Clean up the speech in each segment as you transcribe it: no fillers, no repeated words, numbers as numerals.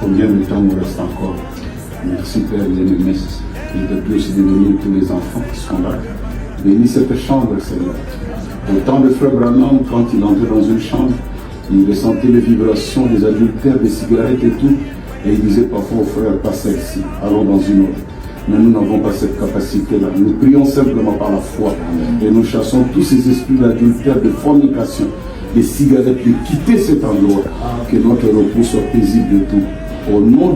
Combien de temps nous reste encore? Merci Père bien-aimé, et de plus bénir tous les enfants qui sont là. Bénis cette chambre, Seigneur. Au temps de Frère Branham, quand il entrait dans une chambre, il ressentait les vibrations des adultères, des cigarettes et tout, et il disait parfois au frère, pas celle-ci, allons dans une autre. Mais nous n'avons pas cette capacité-là. Nous prions simplement par la foi. Et nous chassons tous ces esprits d'adultère, de fornication, des cigarettes, de quitter cet endroit. Que notre repos soit paisible de tout. Au nom de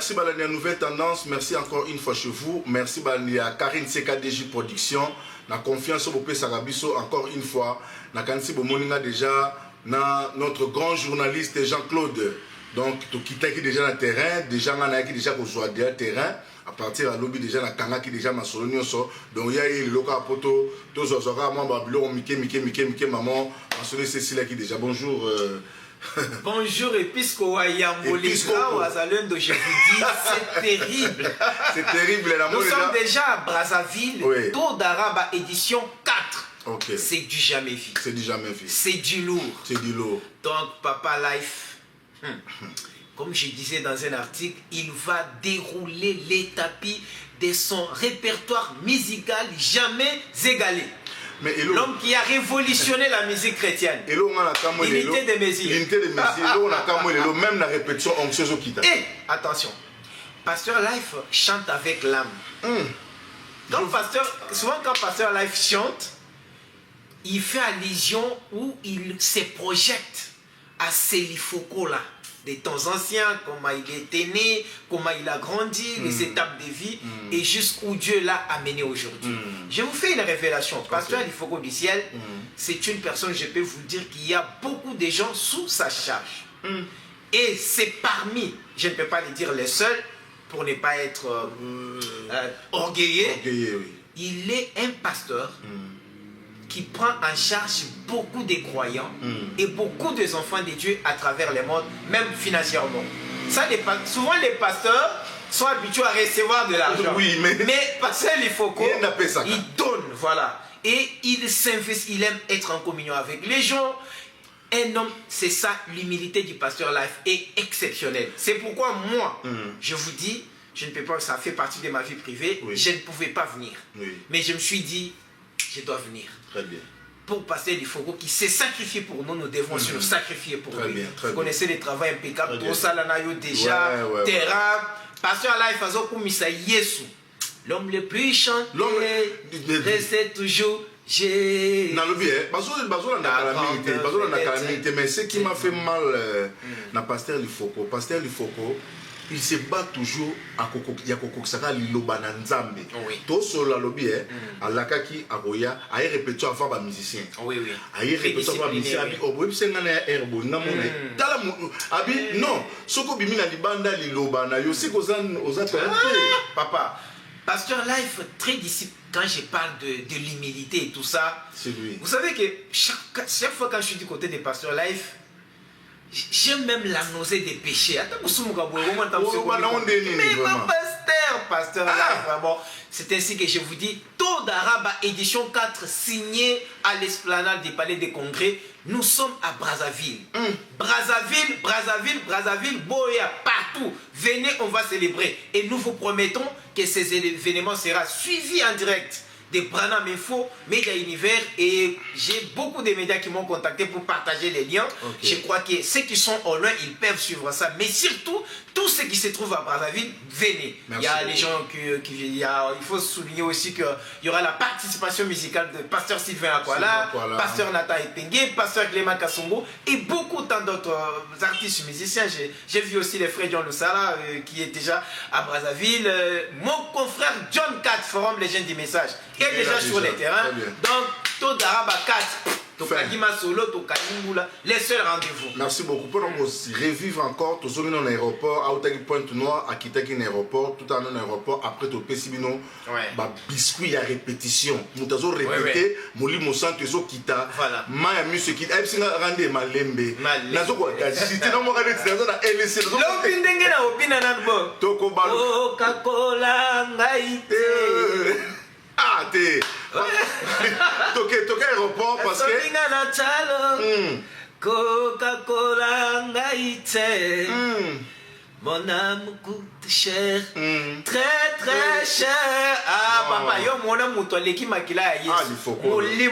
Merci Balania Nouvelle Tendance, merci encore une fois chez vous. Merci Balania Karine CKDJ Production. La confiance au Bopé Sarabiso encore une fois. Na kansi Bomoninga déjà na notre grand journaliste Jean-Claude. Donc to kita qui déjà na terrain, déjà na qui déjà ko joie terrain. À partir à lobby déjà na kanga qui déjà ma solonio so. Donc il y a eu le local poto to zozora moi bablo mike maman. Mentionné Cécile qui déjà bonjour. Bonjour Episco Wayambolika Wazalendo, je vous dis, c'est terrible. C'est terrible. Nous sommes déjà à Brazzaville, oui. Tour d'Arabe édition 4. Okay. C'est du jamais vu. C'est du jamais vu. C'est du lourd. C'est du lourd. Donc Papa Life, comme je disais dans un article, il va dérouler les tapis de son répertoire musical jamais égalé. L'homme qui a révolutionné la musique chrétienne. L'unité des Messies. L'unité des Messies. Même la répétition onctueuse au kita. Et attention, Pasteur Life chante avec l'âme. Souvent quand Pasteur Life chante, il fait allusion où il se projette à Selifoko là. Des temps anciens, comment il était né, comment il a grandi, les étapes de vie et jusqu'où Dieu l'a amené aujourd'hui. Je vous fais une révélation. Pasteur Lifogo du ciel, c'est une personne, je peux vous dire qu'il y a beaucoup de gens sous sa charge. Et c'est parmi, je ne peux pas le dire les seuls, pour ne pas être orgueilleux, oui. Il est un pasteur qui prend en charge beaucoup de croyants et beaucoup des enfants de Dieu à travers le monde, même financièrement. Ça, souvent les pasteurs sont habitués à recevoir de l'argent. Oui, mais Pasteur Lifoko, il donne, voilà. Et il s'investit, il aime être en communion avec les gens. Un homme, c'est ça, l'humilité du Pasteur Life est exceptionnelle. C'est pourquoi moi, je vous dis, je ne peux pas, ça fait partie de ma vie privée, je ne pouvais pas venir. Mais je me suis dit, je dois venir. Très bien. Pour passer les Fogo qui s'est sacrifié pour nous, nous devons aussi nous sacrifier pour lui. Bien, vous connaissez les travaux impeccables, tout ça là déjà, terrain. Pasteur Allah, il faisait comme Yesu. L'homme le plus chanté, restait toujours. Dans le bien, mais ce qui m'a fait mal dans Pasteur Lifoko, il se bat toujours à Kokokisaka Liloba Nzambe. Tout sur la lobby, à Lakaki, à Roya, à répéter avant les musiciens. Oui. À répéter avant les musiciens. Non, ce que Bimina Libanda Liloba, c'est aux Papa, Pasteur Life, très disciple. Quand je parle de l'humilité et tout ça, c'est lui. Vous savez que chaque fois quand je suis du côté des Pasteur Life, j'aime même la nausée des péchés. Mais Pasteur Life, vraiment. C'est ainsi que je vous dis, Tour d'Arabe édition 4 signé à l'esplanade du Palais des Congrès. Nous sommes à Brazzaville. Brazzaville, Boya, partout. Venez, on va célébrer. Et nous vous promettons que ces événements seront suivis en direct de Branham Info, Média Univers, et j'ai beaucoup de médias qui m'ont contacté pour partager les liens. Je crois que ceux qui sont au loin, ils peuvent suivre ça. Mais surtout, tous ceux qui se trouvent à Brazzaville, venez. Merci. Il y a les gens il faut souligner aussi qu'il y aura la participation musicale de Pasteur Sylvain Akwala, Pasteur Nathan Epengue, Pasteur Clément Kassongo et beaucoup tant d'autres artistes musiciens. J'ai vu aussi les frères John Lusala qui est déjà à Brazzaville. Mon confrère John Cat, Forum Les Jeunes du Message, qui est déjà sur les terrains. Donc, Tour d'Arabe 4. Les seuls rendez-vous. Merci beaucoup. Pour nous revivre encore, tous dans l'aéroport, à Outaki Pointe Noire, à Kitaki aéroport, tout en un aéroport, après tout Pessibino, biscuit à répétition. Nous avons répété, Moli Moussant, tu as quitté. Voilà. Maya Musse qui a rendez Malembe. Nazo quoi, si tu n'as pas regardé, tu as laissé. L'opinion opinion Toko Balo. Coca-Cola, Naïté. Ah, t'es. Toqué aéroport parce que. Coca-Cola, Naïté. Mon âme coûte cher, très cher. Ah, papa, yo mon âme qui m'a dit là, il faut qu'on Jésus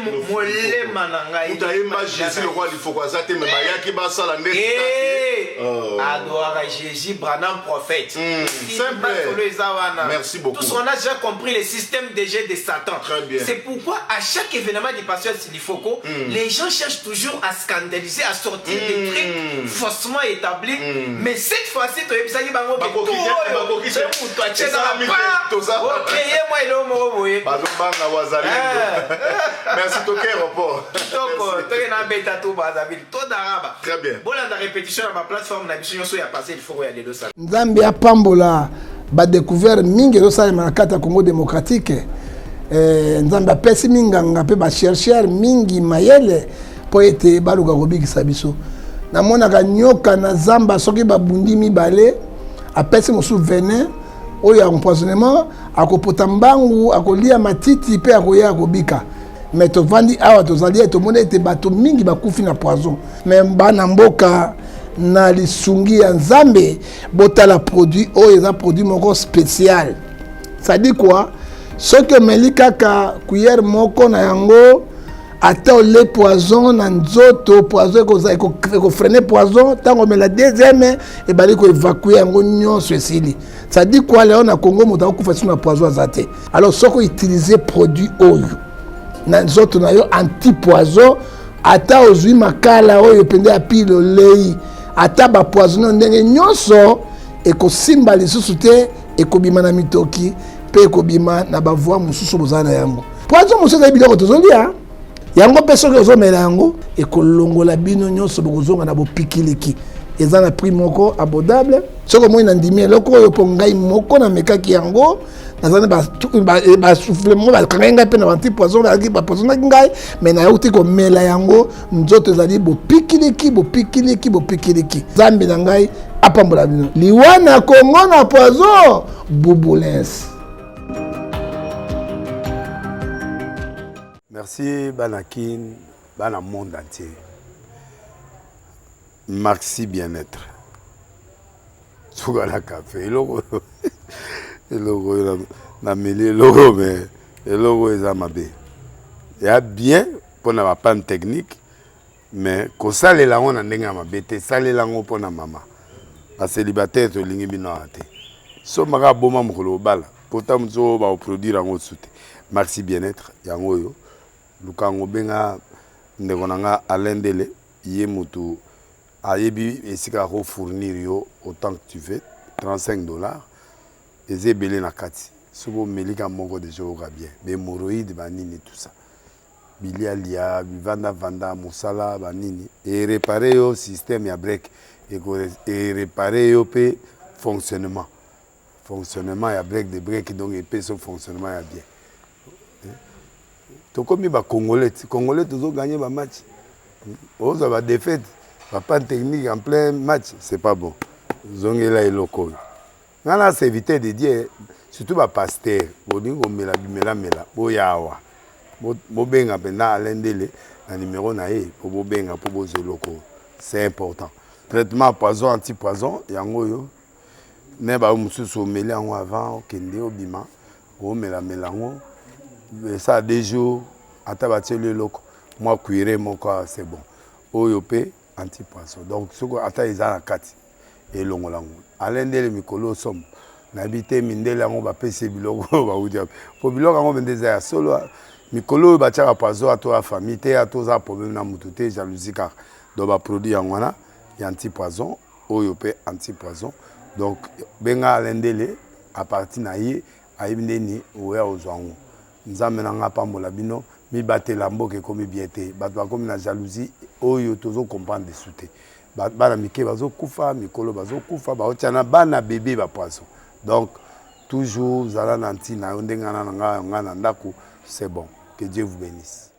le roi, il faut qu'on s'attende, mais il y a qui va ça la nette. Adorer Jésus, Branham prophète. Simple. Merci beaucoup. Tous on a déjà compris le système de jeu de Satan. Très bien. C'est pourquoi à chaque événement du pasteur Silifoko, les gens cherchent toujours à scandaliser, à sortir des trucs faussement établis. Mais cette fois-ci, tu toyebisaki bango ke tout oyo c'est mutu atie kaka pa okeye mwa eloko moko boye bazobanga wazalendo merci toke aéroport toke na beta to Brazzaville to daraba très bien bolanda répétition na plateforme na biso nyonso ya passé il faut ya lelo sala nzambe apambola ba découvert mingi ezosalema na kati ya Congo démocratique nzambe apesi minganga mpe bachercheur mingi mayele mpo ete baluka kobikisa biso namonaka nyoka na zamba soki babundi mibale apesi mosusu venin oyo ya empoisonnement akopota mbangu akolia matiti mpe akoya akobika mais tovandi awa tozali tomoni ete bato mingi bakufi na poison mais bana mboka na lisungi ya nzambe botala produit oyo eza produit moko spécial ça dit quoi soki omeli kaka cuillère moko na yango ata ole poison na nzoto poison ekofrene poison ntango omela deuxième ebali koévacue yango nyonso esili ça dit quoi leo na Congo moto akokufa sino na poison aza te alors soki outilize produit oyo na nzoto na yo anti poison ata ozwi makala oyo pende ya pile olei ata bapoisonne ndenge nyonso ekosimba lisusu te ekobima na mitoki mpe ekobima na bavoi mosusu bozala na yango poison mosusu ezali biloko tozolia yango mpe soki ozomela yango ekolongola bino nyonso bokozonga na bopikiliki eza na prix moko abordable soki omoi na ndimi eloko oyo mpo ngai moko namekaki yango naza na basouffle moko bakangai ngai mpe na bantipoison bapoisonaki ngai mai nayauti komela yango nzoto ezali bopikiliki nzambe na ngai apambola bino liwa na Congo na poison bubulens. Merci Banakin, Bana monde entier. Maxi bien-être. Sougala café, le logo na mêlé logo mais le logo est amabé. Il y a bien pour na panne technique mais ko sale la on ndenge amabé te sale la ngo pour na mama. Ba célibataire to lingi bino ate. So maka boma mukolo bala. Pourtant mzo ba produire ngo soute. Maxi bien-être yango yo. Lukango benga ndekonanga alendele ye mutu ayebi esika ko fournir yo autant que tu veux $35 ezebele na kati sobo melika moko de jour bien be hémorroïdes banini tout ça bilialia vanda musala banini et réparer yo système ya break et réparer yo pe fonctionnement ya break de break donc et pe son fonctionnement ya bien. Comme les Congolais toujours gagné le match. Ils ont défaite, pas de technique en plein match, c'est pas bon. Ils ont là et locaux. On a évité de dire, surtout les pasteurs, ils ont mela, boyawa, bobenga pena alendele, le numéro naé pour bobenga pour bozo locaux. C'est important. Traitement poison anti-poison, yango yo. Ne ba mususu mela avant, kende obima, o mela melango. Ça a des jours, à tabater le loco, moi cuire mon corps, c'est bon. Oyopé, anti-poisson. Donc, ce qu'on attend, ils ont la carte. Et l'on l'a. Alain de Mikolo somme. N'habité Mindela, on va payer bilogo, on va vous dire. Pour bilogo, on va dire solo. Mikolo, va tirer à poisson à toi, famille, à tous les problèmes, à moutouté, jalousie, car. Donc, va produire en wana, il y a anti-poisson, oyopé, anti-poisson. Donc, benga Alain Dele, à partir naïe, à Ibneni, ou à Ozouango. Nzambe nanga pambola bino mi batela mboke komi biete bato bakomi na jalousie oyo tozo comprendre de souté bana mike bazo kufa mikolo bazo kufa baotiana bana bébé ba poisson donc toujours zala nanti na ndenga na nga na ndako c'est bon que Dieu vous bénisse.